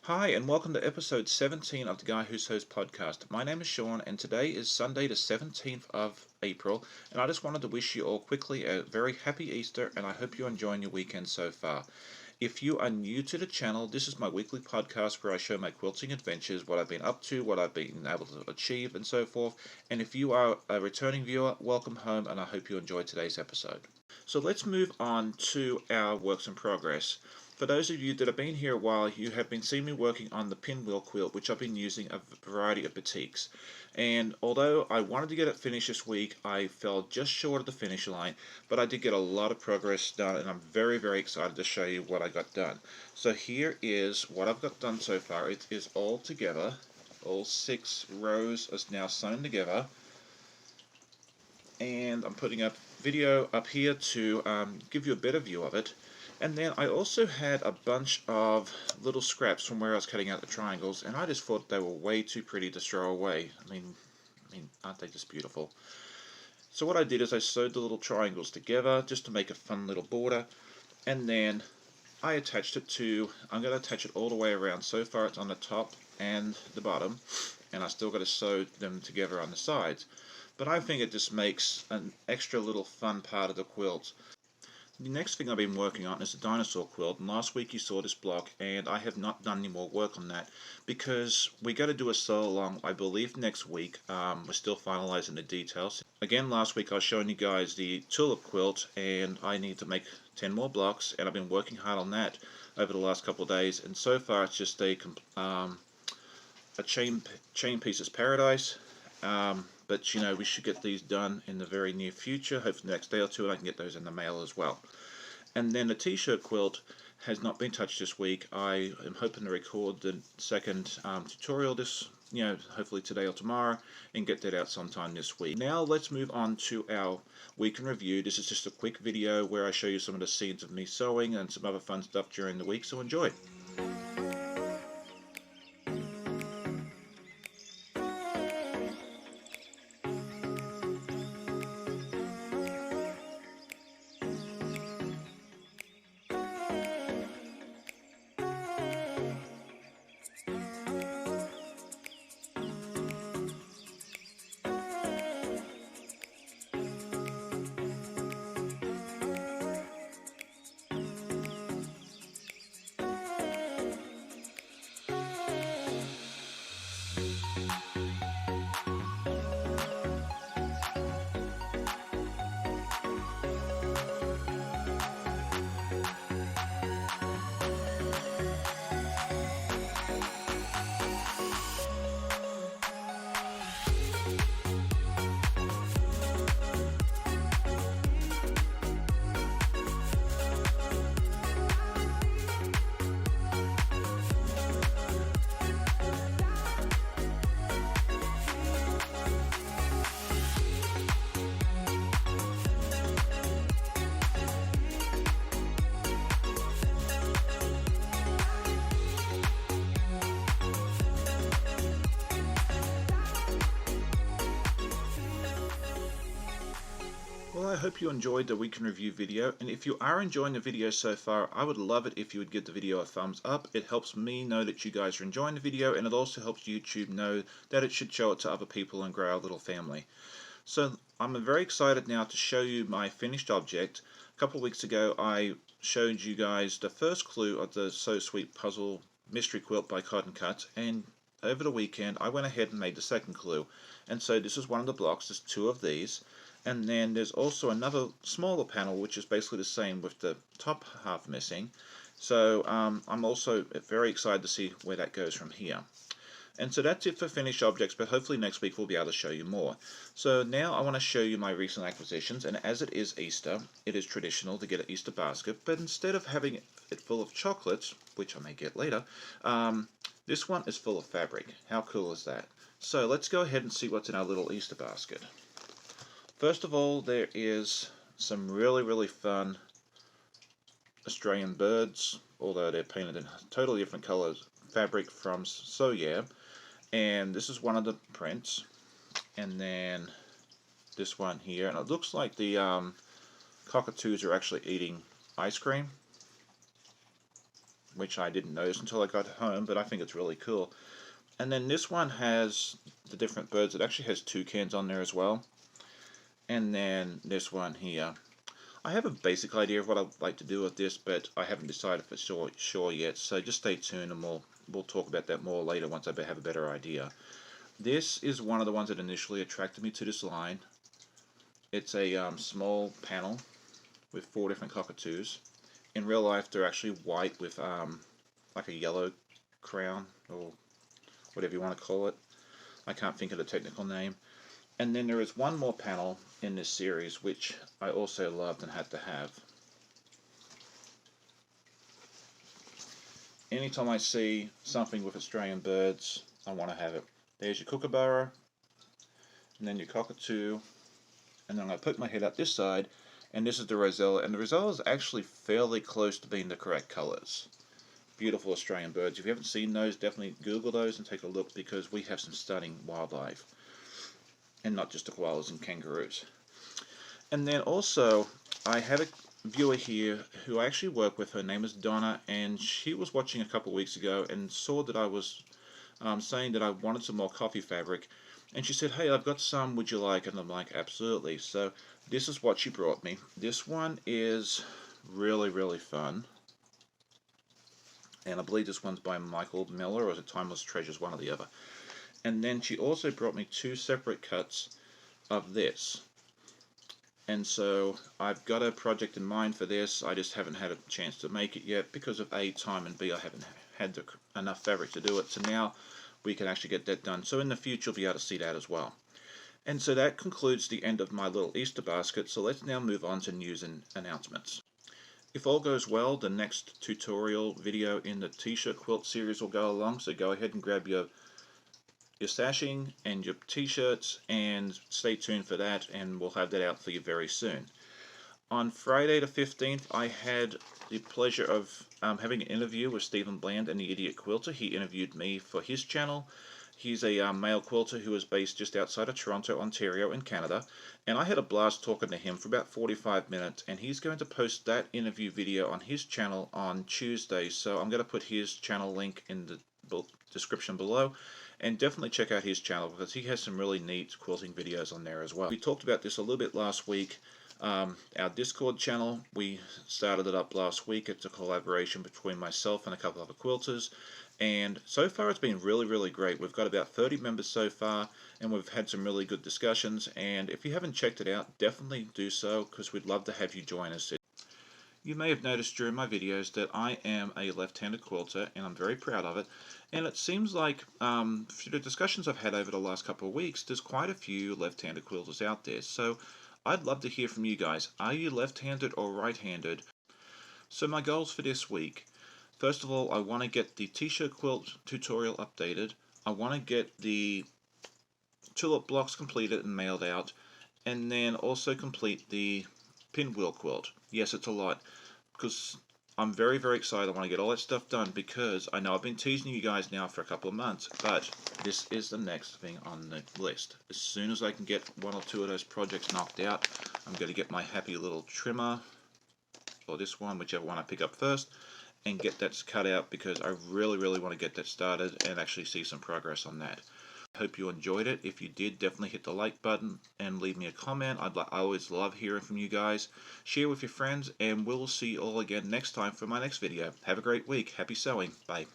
Hi, and welcome to episode 17 of the Guy Who Sews podcast. My name is Sean, and today is Sunday, the 17th of April, and I just wanted to wish you all quickly a very happy Easter, and I hope you're enjoying your weekend so far. If you are new to the channel, this is my weekly podcast where I show my quilting adventures, what I've been up to, what I've been able to achieve, and so forth. And if you are a returning viewer, welcome home, and I hope you enjoyed today's episode. So let's move on to our works in progress. For those of you that have been here a while, you have been seeing me working on the pinwheel quilt, which I've been using a variety of boutiques. And although I wanted to get it finished this week, I fell just short of the finish line, but I did get a lot of progress done, and I'm very, very excited to show you what I got done. So here is what I've got done so far. It is all together. All 6 rows are now sewn together. And I'm putting up video up here to give you a better view of it. And then I also had a bunch of little scraps from where I was cutting out the triangles, and I just thought they were way too pretty to throw away. I mean, aren't they just beautiful? So what I did is I sewed the little triangles together just to make a fun little border, and then I attached it to, I'm going to attach it all the way around. So far it's on the top and the bottom, and I still got to sew them together on the sides. But I think it just makes an extra little fun part of the quilt. The next thing I've been working on is the dinosaur quilt, and last week you saw this block, and I have not done any more work on that because we got to do a sew along, I believe, next week. We're still finalizing the details. Again, last week I was showing you guys the Tulip quilt, and I need to make 10 more blocks, and I've been working hard on that over the last couple of days, and so far it's just a chain pieces paradise. But you know, we should get these done in the very near future, hopefully the next day or two, and I can get those in the mail as well. And then the t-shirt quilt has not been touched this week. I am hoping to record the second tutorial this, hopefully today or tomorrow, and get that out sometime this week. Now let's move on to our week in review. This is just a quick video where I show you some of the scenes of me sewing and some other fun stuff during the week, so enjoy. Well, I hope you enjoyed the week in review video, and if you are enjoying the video so far, I would love it if you would give the video a thumbs up. It helps me know that you guys are enjoying the video, and it also helps YouTube know that it should show it to other people and grow our little family. So I'm very excited now to show you my finished object. A couple of weeks ago I showed you guys the first clue of the So Sweet Puzzle Mystery Quilt by Cotton Cut, and over the weekend I went ahead and made the second clue. And so this is one of the blocks. There's 2 of these. And then there's also another smaller panel which is basically the same with the top half missing. So I'm also very excited to see where that goes from here. And so that's it for finished objects, but hopefully next week we'll be able to show you more. So now I want to show you my recent acquisitions, and as it is Easter, it is traditional to get an Easter basket, but instead of having it full of chocolates, which I may get later, this one is full of fabric. How cool is that? So let's go ahead and see what's in our little Easter basket. First of all, there is some really fun Australian birds, although they're painted in totally different colors, fabric from So Yeah. And this is one of the prints. And then this one here, and it looks like the cockatoos are actually eating ice cream. which I didn't notice until I got home, but I think it's really cool. And then this one has the different birds. It actually has toucans on there as well. And then this one here. I have a basic idea of what I'd like to do with this, but I haven't decided for sure yet. So just stay tuned, and we'll talk about that more later once I have a better idea. This is one of the ones that initially attracted me to this line. It's a small panel with 4 different cockatoos. In real life, they're actually white with like a yellow crown, or whatever you want to call it. I can't think of the technical name. And then there is one more panel in this series which I also loved and had to have. Anytime I see something with Australian birds, I want to have it. There's your kookaburra, and then your cockatoo, and then I poke my head up this side, and this is the rosella, and the rosella is actually fairly close to being the correct colors. Beautiful Australian birds. If you haven't seen those, definitely Google those and take a look, because we have some stunning wildlife, and not just the koalas and kangaroos. And then also, I had a viewer here who I actually work with. Her name is Donna, and she was watching a couple of weeks ago and saw that I was saying that I wanted some more coffee fabric, and she said, "Hey, I've got some, would you like?" And I'm like, absolutely. So this is what she brought me. This one is really fun, and I believe this one's by Michael Miller, or is it Timeless Treasures, one or the other. And then she also brought me 2 separate cuts of this. And so I've got a project in mind for this. I just haven't had a chance to make it yet because of A, time, and B, I haven't had enough fabric to do it. So now we can actually get that done. So in the future you'll be able to see that as well. And so that concludes the end of my little Easter basket. So let's now move on to news and announcements. If all goes well, the next tutorial video in the t-shirt quilt series will go along. So go ahead and grab your stashing and your t-shirts and stay tuned for that, and we'll have that out for you very soon. On Friday the 15th, I had the pleasure of having an interview with Stephen Bland and the Idiot Quilter. He interviewed me for his channel. He's a male quilter who is based just outside of Toronto, Ontario in Canada, and I had a blast talking to him for about 45 minutes, and he's going to post that interview video on his channel on Tuesday. So I'm going to put his channel link in the description below. And definitely check out his channel, because he has some really neat quilting videos on there as well. We talked about this a little bit last week. Our Discord channel, we started it up last week. It's a collaboration between myself and a couple of other quilters. And so far it's been really great. We've got about 30 members so far, and we've had some really good discussions. And if you haven't checked it out, definitely do so, because we'd love to have you join us. You may have noticed during my videos that I am a left-handed quilter, and I'm very proud of it. And it seems like, through the discussions I've had over the last couple of weeks, there's quite a few left-handed quilters out there. So I'd love to hear from you guys. Are you left-handed or right-handed? So my goals for this week. First of all, I want to get the t-shirt quilt tutorial updated. I want to get the tulip blocks completed and mailed out. And then also complete the pinwheel quilt. Yes, it's a lot, because I'm very excited. I want to get all that stuff done, because I know I've been teasing you guys now for a couple of months, but this is the next thing on the list. As soon as I can get 1 or 2 of those projects knocked out, I'm going to get my happy little trimmer, or this one, whichever one I pick up first, and get that cut out, because I really want to get that started and actually see some progress on that. I hope you enjoyed it. If you did, definitely hit the like button and leave me a comment. I always love hearing from you guys. Share with your friends, and we'll see you all again next time for my next video. Have a great week. Happy sewing. Bye.